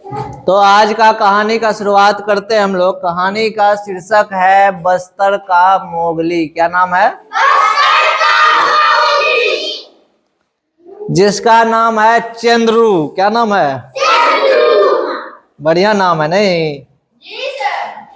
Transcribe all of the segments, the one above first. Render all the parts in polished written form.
तो आज का कहानी का शुरुआत करते हैं हम लोग। कहानी का शीर्षक है बस्तर का मोगली। क्या नाम है? जिसका नाम है चंद्रू। क्या नाम है? बढ़िया नाम है नहीं?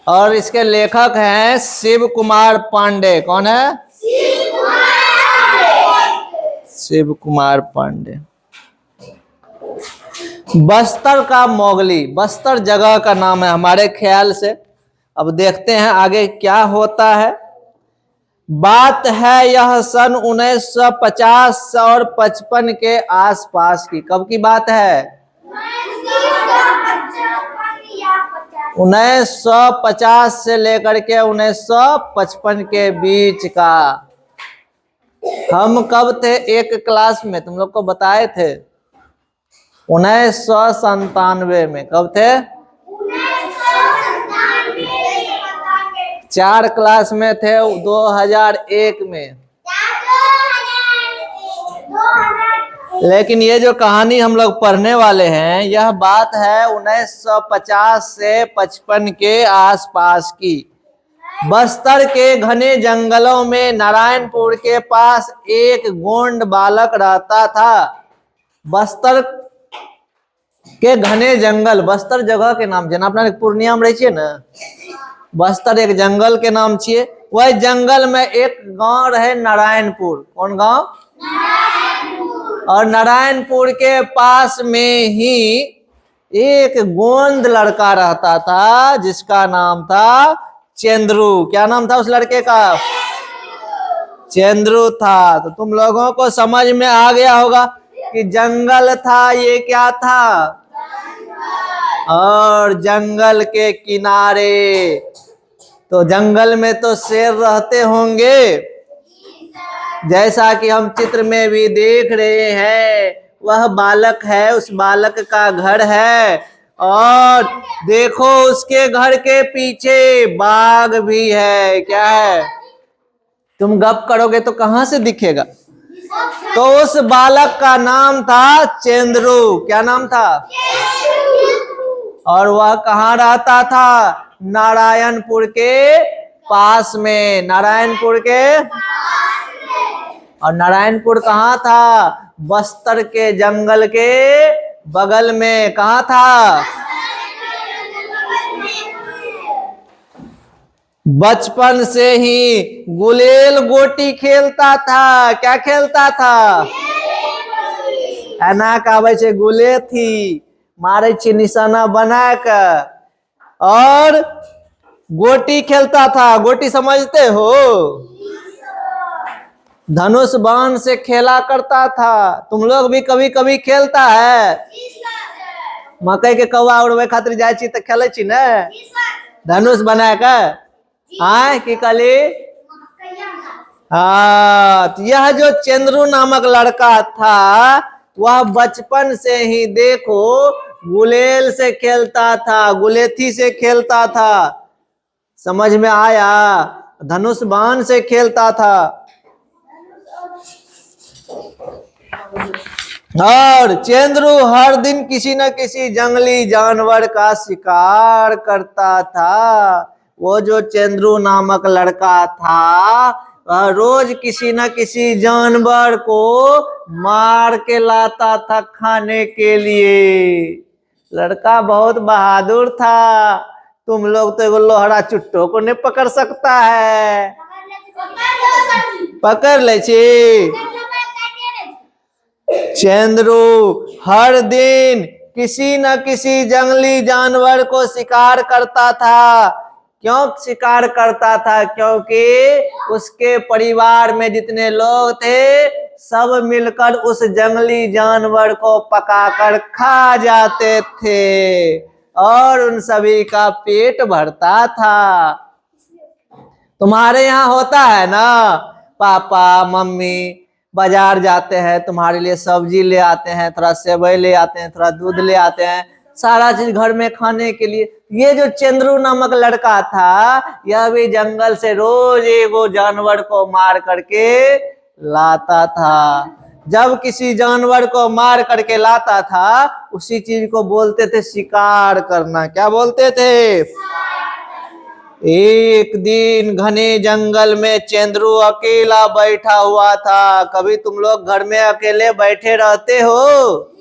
और इसके लेखक हैं शिव कुमार पांडे। कौन है? शिव कुमार पांडे। बस्तर का मोगली, बस्तर जगह का नाम है हमारे ख्याल से। अब देखते हैं आगे क्या होता है। बात है यह सन 1950 और 55 के आसपास की। कब की बात है? 1950 से लेकर के 1955 के बीच का। हम कब थे एक क्लास में? तुम लोग को बताए थे 1997 में। कब थे? 4 क्लास में थे 2001 में। लेकिन ये जो कहानी हम लोग पढ़ने वाले हैं यह बात है 1950 से 55 के आसपास की। बस्तर के घने जंगलों में नारायणपुर के पास एक गोंड बालक रहता था। बस्तर के घने जंगल, बस्तर जगह के नाम जेना अपना पूर्णिया में रही ना, बस्तर एक जंगल के नाम छिए। वह जंगल में एक गांव रहे नारायणपुर। कौन गांव? और नारायणपुर के पास में ही एक गोंद लड़का रहता था जिसका नाम था चंद्रू। क्या नाम था उस लड़के का? चंद्रू था। तो तुम लोगों को समझ में आ गया होगा कि जंगल था, ये क्या था? और जंगल के किनारे, तो जंगल में तो शेर रहते होंगे जैसा कि हम चित्र में भी देख रहे हैं। वह बालक है, उस बालक का घर है और देखो उसके घर के पीछे बाग भी है। क्या है? तुम गप करोगे तो कहां से दिखेगा? तो उस बालक का नाम था चंद्रू। क्या नाम था? और वह कहाँ रहता था? नारायणपुर के पास में। नारायणपुर के, और नारायणपुर कहाँ था? बस्तर के जंगल के बगल में। कहाँ था? बचपन से ही गुलेल गोटी खेलता था। क्या खेलता था? एना कहबै छै गुलेथी, मारे छी निशाना बना कर और गोटी खेलता था। गोटी समझते हो? धनुष बाण से खेला करता था। तुम लोग भी कभी कभी खेलता है? मकई के कौआ उड़वे खातिर जाय छी तो खेले छी ने, धनुष बना कर। हाँ की कली? हाँ, यह जो चंद्रू नामक लड़का था वह बचपन से ही देखो गुलेल से खेलता था, गुलेथी से खेलता था। समझ में आया? धनुष बाण से खेलता था। और चंद्रू हर दिन किसी न किसी जंगली जानवर का शिकार करता था। वो जो चंद्रू नामक लड़का था वह रोज किसी न किसी जानवर को मार के लाता था खाने के लिए। लड़का बहुत बहादुर था। तुम लोग तो एगो लोहड़ा चुट्टो को नहीं पकड़ सकता है। पकड़ ले छी। चंद्रू हर दिन किसी न किसी जंगली जानवर को शिकार करता था। क्यों शिकार करता था? क्योंकि उसके परिवार में जितने लोग थे सब मिलकर उस जंगली जानवर को पकाकर खा जाते थे और उन सभी का पेट भरता था। तुम्हारे यहाँ होता है ना, पापा मम्मी बाजार जाते हैं, तुम्हारे लिए सब्जी ले आते हैं, थोड़ा सेवई ले आते हैं, थोड़ा दूध ले आते हैं, सारा चीज घर में खाने के लिए। ये जो चंद्रू नामक लड़का था यह भी जंगल से रोज एगो जानवर को मार करके लाता था। जब किसी जानवर को मार करके लाता था उसी चीज को बोलते थे शिकार करना। क्या बोलते थे? एक दिन घने जंगल में चंद्रू अकेला बैठा हुआ था। कभी तुम लोग घर में अकेले बैठे रहते हो?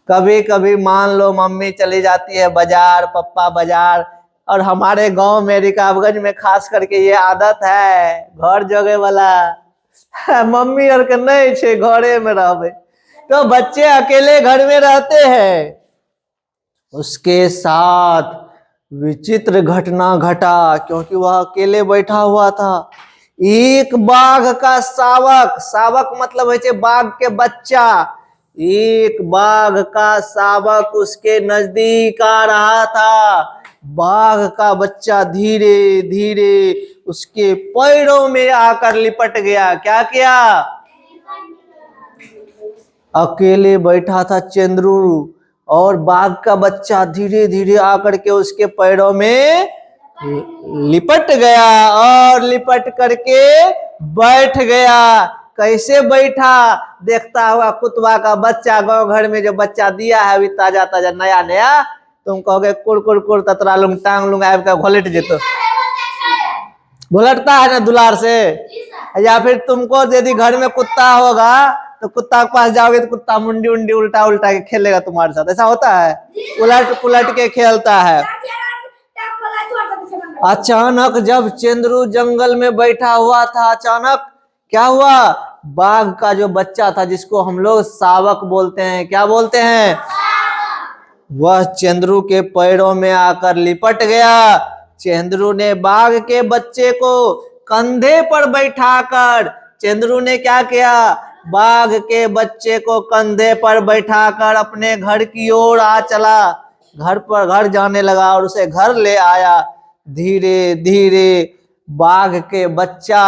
कभी कभी मान लो मम्मी चली जाती है बाजार, पप्पा बाजार, और हमारे गांव में रिकाबगंज में खास करके ये आदत है, घर जगह वाला मम्मी और के नहीं छे घरे में रहबे, तो बच्चे अकेले घर में रहते हैं। उसके साथ विचित्र घटना घटा, क्योंकि वह अकेले बैठा हुआ था। एक बाघ का शावक, शावक मतलब है बाघ के बच्चा, एक बाघ का शावक उसके नजदीक आ रहा था। बाघ का बच्चा धीरे धीरे उसके पैरों में आकर लिपट गया। क्या किया? अकेले बैठा था चंद्रू और बाघ का बच्चा धीरे धीरे आकर के उसके पैरों में लिपट गया और लिपट करके बैठ गया। कैसे बैठा? देखता हुआ कुतवा का बच्चा, गांव घर में जो बच्चा दिया है अभी ताजा ताजा नया नया, तुम कहोगे कुर कुर कुर ततरा लूंग टांग लूंगा आपका घोलट जेतो, घोलटता है ना दुलार से। या फिर तुमको यदि घर में कुत्ता होगा तो कुत्ता के पास जाओगे तो कुत्ता मुंडी उंडी उल्टा उल्टा के खेलेगा तुम्हारे साथ, ऐसा होता है, उलट पुलट के खेलता है। अचानक जब चंद्रू जंगल में बैठा हुआ था, अचानक क्या हुआ? बाघ का जो बच्चा था जिसको हम लोग शावक बोलते हैं, क्या बोलते हैं, वह चंद्रू के पैरों में आकर लिपट गया। चंद्रू ने बाघ के बच्चे को कंधे पर बैठाकर, चंद्रू ने क्या किया? बाघ के बच्चे को कंधे पर बैठाकर अपने घर की ओर आ चला, घर जाने लगा और उसे घर ले आया। धीरे धीरे बाघ के बच्चा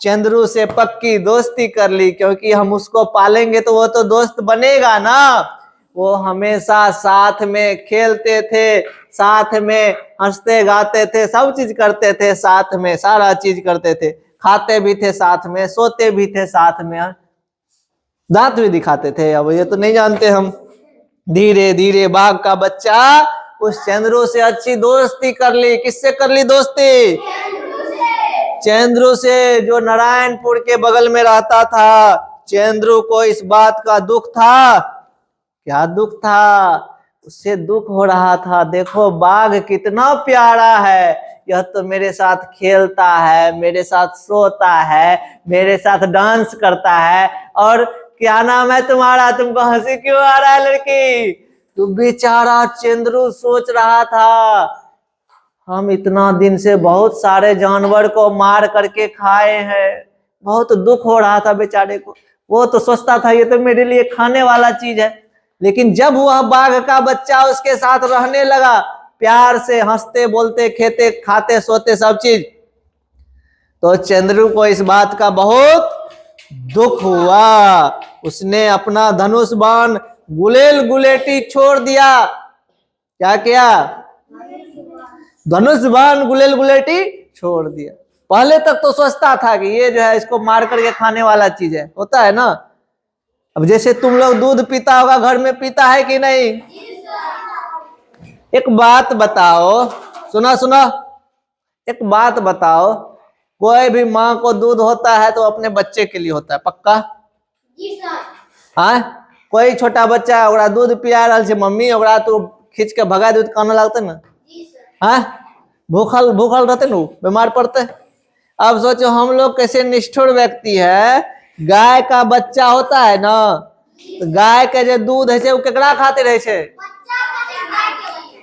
चंद्रू से पक्की दोस्ती कर ली, क्योंकि हम उसको पालेंगे तो वो तो दोस्त बनेगा ना। वो हमेशा साथ में खेलते थे, साथ में हंसते गाते थे, सब चीज करते थे साथ में, सारा चीज करते थे, खाते भी थे साथ में, सोते भी थे साथ में, दांत भी दिखाते थे। अब ये तो नहीं जानते हम। धीरे धीरे बाघ का बच्चा उस चंद्रू से अच्छी दोस्ती कर ली। किससे कर ली दोस्ती? चंद्रू से, जो नारायणपुर के बगल में रहता था। चंद्रू को इस बात का दुख था। क्या दुख था? उससे दुख हो रहा था, देखो बाघ कितना प्यारा है, यह तो मेरे साथ खेलता है, मेरे साथ सोता है, मेरे साथ डांस करता है, और क्या नाम है तुम्हारा? तुमको हंसी क्यों आ रहा है लड़की? तो बेचारा चंद्रू सोच रहा था, हम इतना दिन से बहुत सारे जानवर को मार करके खाए हैं, बहुत दुख हो रहा था बेचारे को। वो तो सोचता था ये तो मेरे लिए खाने वाला चीज है, लेकिन जब वह बाघ का बच्चा उसके साथ रहने लगा, प्यार से हंसते बोलते खेते खाते सोते सब चीज, तो चंद्रू को इस बात का बहुत दुख हुआ। उसने अपना धनुष बाण गुलेल गुलेटी छोड़ दिया। क्या किया? धनुष बाण गुलेल गुलेटी छोड़ दिया। पहले तक तो सोचता था कि ये जो है इसको मार करके खाने वाला चीज है, होता है ना। अब जैसे तुम लोग दूध पीता होगा, घर में पीता है कि नहीं? एक बात बताओ, सुना सुना, एक बात बताओ, कोई भी माँ को दूध होता है तो अपने बच्चे के लिए होता है, पक्का? हाँ, कोई छोटा बच्चा ओकरा दूध पिया रहा है, मम्मी ओकरा तो खींच के भगा दूध काना लगते ना, हाँ, भूखल भूखल रहते ना, बीमार पड़ते। अब सोचो हम लोग कैसे निष्ठुर व्यक्ति है। गाय का बच्चा होता है ना, तो गाय के जो दूध है वो केकरा खाते रहे छे,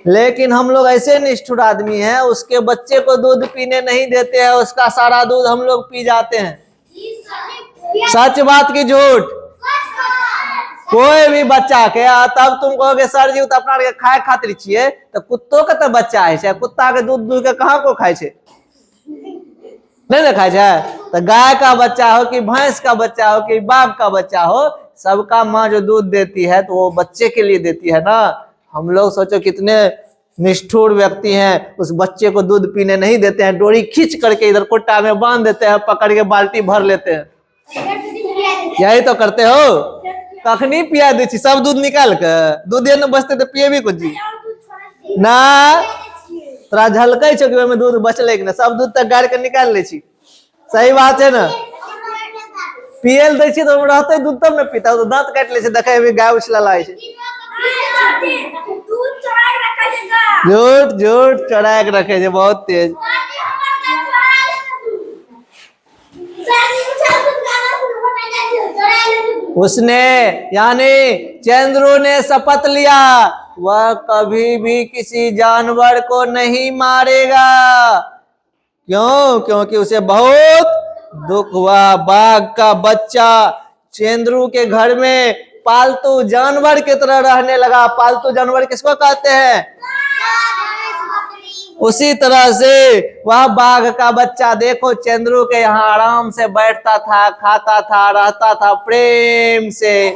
लेकिन हम लोग ऐसे निष्ठुर आदमी हैं, उसके बच्चे को दूध पीने नहीं देते हैं, उसका सारा दूध हम लोग पी जाते हैं। सच बात की झूठ? कोई भी बच्चा के तब तुम कहोगे सर जी तो अपना खाए खातिर छिए, तो कुत्तों के तो बच्चा है, कुत्ता के दूध दूध के कहाँ को खाए छे, नहीं ना खाए छे। तो गाय का बच्चा हो कि भैंस का बच्चा हो कि बाघ का बच्चा हो, सबका माँ जो दूध देती है तो वो बच्चे के लिए देती है ना। हम लोग सोचो कितने निष्ठुर व्यक्ति हैं, उस बच्चे को दूध पीने नहीं देते हैं, डोरी खींच करके इधर कोटा में बांध देते हैं, पकड़ के बाल्टी भर लेते हैं। यही तो करते हो। कखनी पिया दी सब दूध निकाल के दूध न बचते तो पिए भी कुछ जी ना। तोरा झलकै छौ कि में दूध बचले कि ना, सब दूध तक गाड़ के निकाल ले छी। सही बात है ना। पियल दै छी तो रहते दूध तब न पीता, तो दांत काट ले छै, देखे भी गाय उछला लागे छै। झूठ झूठ चढ़ा के रखे छै बहुत तेज। उसने यानी चंद्रू ने शपथ लिया वह कभी भी किसी जानवर को नहीं मारेगा। क्यों? क्योंकि उसे बहुत दुख हुआ। बाघ का बच्चा चंद्रू के घर में पालतू जानवर की तरह रहने लगा। पालतू जानवर किसको कहते हैं? उसी तरह से वह बाघ का बच्चा देखो चंद्रू के यहाँ आराम से बैठता था, खाता था, रहता था प्रेम से।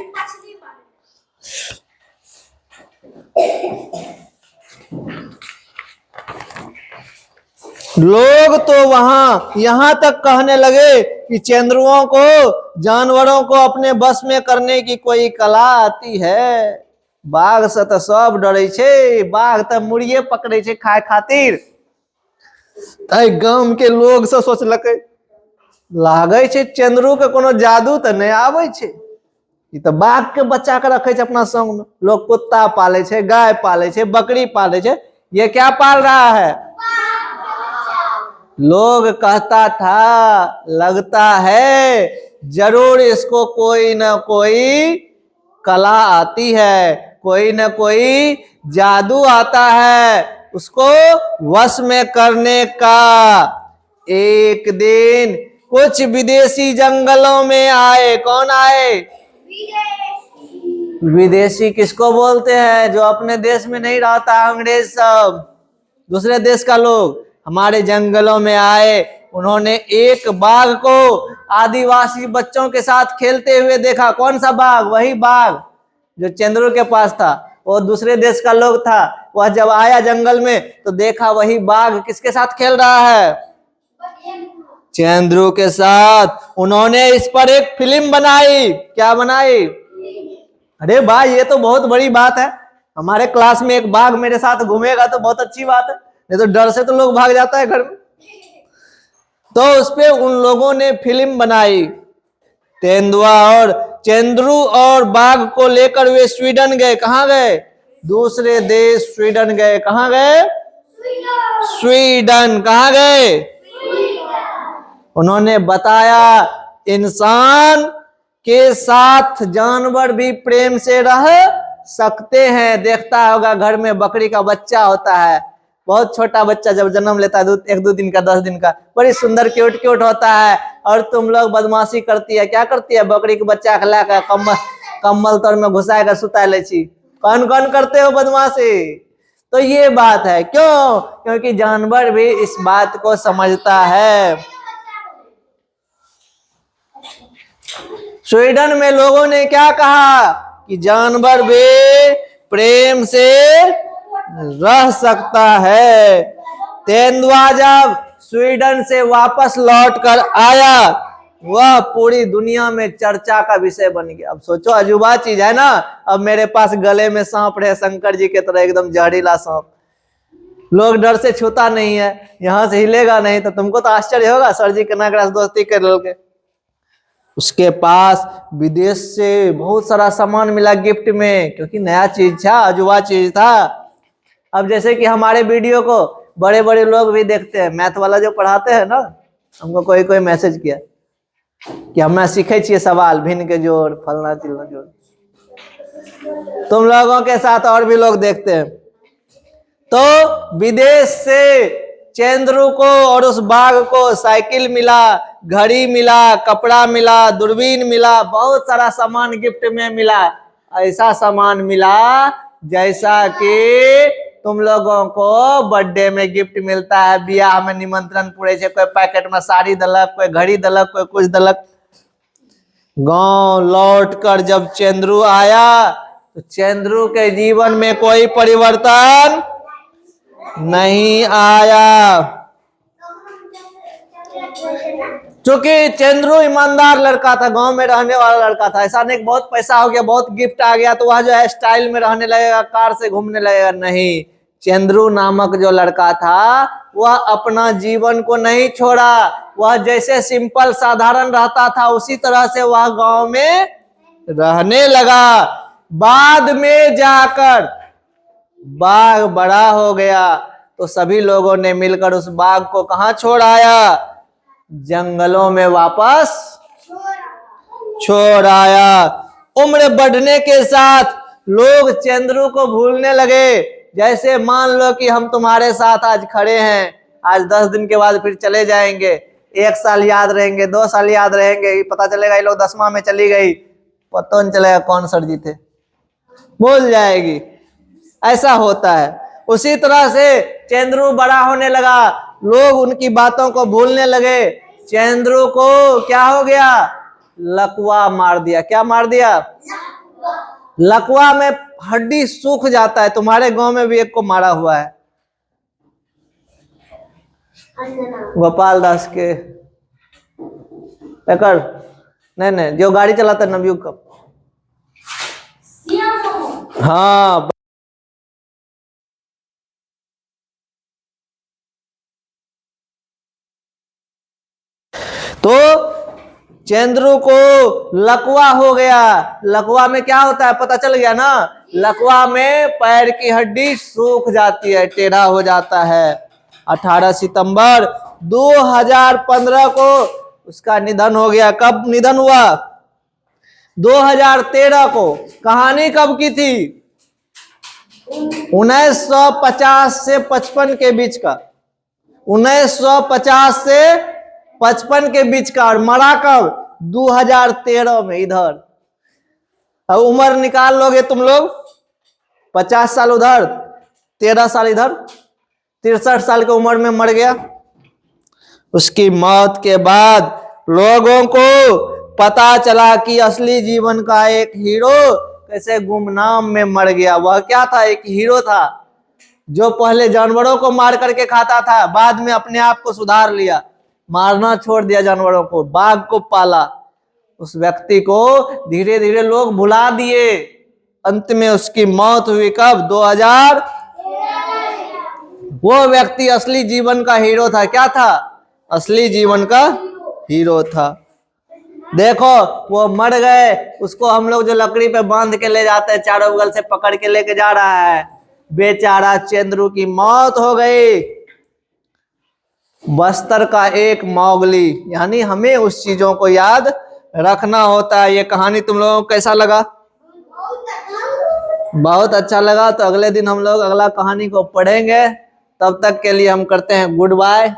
लोग तो वहां यहां तक कहने लगे कि चंद्रुओं को, जानवरों को अपने बस में करने की कोई कला आती है। बाघ से तो सब डरे छे। बाघ तो मुड़िए पकड़े छे खाए खातिर। गांव के लोग से सोचलकै लागे छे चंद्रू के कोनो जादू तो नहीं आवे छे। ई तो बाघ के बच्चा के रखे छे अपना संग में। लोग कुत्ता पाले छे, गाय पाले छे, बकरी पाले छे, ये क्या पाल रहा है? लोग कहता था लगता है जरूर इसको कोई ना कोई कला आती है, कोई ना कोई जादू आता है उसको वश में करने का। एक दिन कुछ विदेशी जंगलों में आए। कौन आए? विदेशी किसको बोलते हैं? जो अपने देश में नहीं रहता, अंग्रेज सब, दूसरे देश का लोग हमारे जंगलों में आए। उन्होंने एक बाघ को आदिवासी बच्चों के साथ खेलते हुए देखा। कौन सा बाघ? वही बाघ जो चंद्रू के पास था। वो दूसरे देश का लोग था। वह जब आया जंगल में तो देखा वही बाघ किसके साथ खेल रहा है? चंद्रू के साथ। उन्होंने इस पर एक फिल्म बनाई। क्या बनाई? अरे भाई ये तो बहुत बड़ी बात है। हमारे क्लास में एक बाघ मेरे साथ घूमेगा तो बहुत अच्छी बात है, नहीं तो डर से तो लोग भाग जाता है घर में। तो उस पे उन लोगों ने फिल्म बनाई। तेंदुआ और चंद्रू और बाघ को लेकर वे स्वीडन गए। कहाँ गए? दूसरे देश स्वीडन गए। कहाँ गए? स्वीडन। कहाँ गए? उन्होंने बताया इंसान के साथ जानवर भी प्रेम से रह सकते हैं। देखता होगा घर में बकरी का बच्चा होता है, बहुत छोटा बच्चा जब जन्म लेता है, 1-2 दिन का, 10 दिन का, बड़ी सुंदर क्यूट क्यूट होता है। और तुम लोग बदमाशी करती है। क्या करती है? बकरी के बच्चा खिला कर कम्बल तर में घुसा कर सुता ले छी। कौन कौन करते हो बदमाशी? तो ये बात है। क्यों? क्योंकि जानवर भी इस बात को समझता है। स्वीडन में लोगों ने क्या कहा कि जानवर भी प्रेम से रह सकता है। तेंदुआ जब स्वीडन से वापस लौट कर आया वह पूरी दुनिया में चर्चा का विषय बन गया। अब सोचो अजूबा चीज है ना। अब मेरे पास गले में सांप है, शंकर जी के तरह एकदम जहरीला सांप, लोग डर से छूता नहीं है, यहां से हिलेगा नहीं। तो तुमको तो आश्चर्य होगा, सर जी के नागराज दोस्ती कर लोगे। उसके पास विदेश से बहुत सारा सामान मिला गिफ्ट में, क्योंकि नया चीज था, अजूबा चीज था। अब जैसे कि हमारे वीडियो को बड़े बड़े लोग भी देखते हैं, मैथ वाला जो पढ़ाते हैं ना, हमको कोई कोई मैसेज किया कि हमें सीखे छिए सवाल, भिन्न के जोड़, फलना चिलना जोड़। तुम लोगों के साथ और भी लोग देखते हैं। तो विदेश से चंद्रू को और उस बाघ को साइकिल मिला, घड़ी मिला, कपड़ा मिला, दूरबीन मिला, बहुत सारा सामान गिफ्ट में मिला। ऐसा सामान मिला जैसा कि तुम लोगों को बर्थडे में गिफ्ट मिलता है, बियाह में निमंत्रण पूरे छे, कोई पैकेट में साड़ी दलक, कोई घड़ी दलक, कोई कुछ दलक। गांव लौट कर जब चंद्रू आया तो चंद्रू के जीवन में कोई परिवर्तन नहीं आया। चूंकि चंद्रू ईमानदार लड़का था, गांव में रहने वाला लड़का था, ऐसा नहीं बहुत पैसा हो गया, बहुत गिफ्ट आ गया तो वह जो है स्टाइल में रहने लगेगा, कार से घूमने लगेगा, नहीं। चंद्रू नामक जो लड़का था वह अपना जीवन को नहीं छोड़ा, वह जैसे सिंपल साधारण रहता था उसी तरह से वह गांव में रहने लगा। बाद में जाकर बाघ बड़ा हो गया तो सभी लोगों ने मिलकर उस बाघ को कहां छोड़ आया? जंगलों में वापस छोड़ आया। उम्र बढ़ने के साथ लोग चंद्रू को भूलने लगे। जैसे मान लो कि हम तुम्हारे साथ आज खड़े हैं, आज 10 दिन के बाद फिर चले जाएंगे, 1 साल याद रहेंगे, 2 साल याद रहेंगे, पता चलेगा ये लोग 10वां में चली गई, पता नहीं चलेगा कौन सर जी थे, भूल जाएगी। ऐसा होता है। उसी तरह से चंद्रू बड़ा होने लगा, लोग उनकी बातों को भूलने लगे। चंद्रू को क्या हो गया? लकवा मार दिया। क्या मार दिया? लकवा में हड्डी सूख जाता है। तुम्हारे गांव में भी एक को मारा हुआ है, गोपाल दास के एकर नहीं जो गाड़ी चलाता है नवयुग का, हाँ। तो चंद्रू को लकवा हो गया। लकवा में क्या होता है पता चल गया ना? लकवा में पैर की हड्डी सूख जाती है, टेढ़ा हो जाता है। 18 सितंबर 2015 को उसका निधन हो गया। कब निधन हुआ? 2013 को। कहानी कब की थी? 1950 से 55 के बीच का, 1950 से 55 के बीच का। और मरा कब? 2013 में इधर। अब उम्र निकाल लोगे तुम लोग, 50 साल उधर, 13 साल इधर, 63 साल की उम्र में मर गया। उसकी मौत के बाद लोगों को पता चला कि असली जीवन का एक हीरो कैसे गुमनाम में मर गया। वह क्या था? एक हीरो था जो पहले जानवरों को मार करके खाता था, बाद में अपने आप को सुधार लिया, मारना छोड़ दिया जानवरों को, बाघ को पाला। उस व्यक्ति को धीरे धीरे लोग भुला दिए। अंत में उसकी मौत हुई कब? 2000। वो व्यक्ति असली जीवन का हीरो था। क्या था? असली जीवन का हीरो था। देखो वो मर गए, उसको हम लोग जो लकड़ी पे बांध के ले जाते हैं, चारों बगल से पकड़ के लेके जा रहा है, बेचारा चंद्रू की मौत हो गई। बस्तर का एक मोगली। यानी हमें उस चीजों को याद रखना होता है। ये कहानी तुम लोगों को कैसा लगा? बहुत अच्छा लगा। तो अगले दिन हम लोग अगला कहानी को पढ़ेंगे। तब तक के लिए हम करते हैं गुड बाय।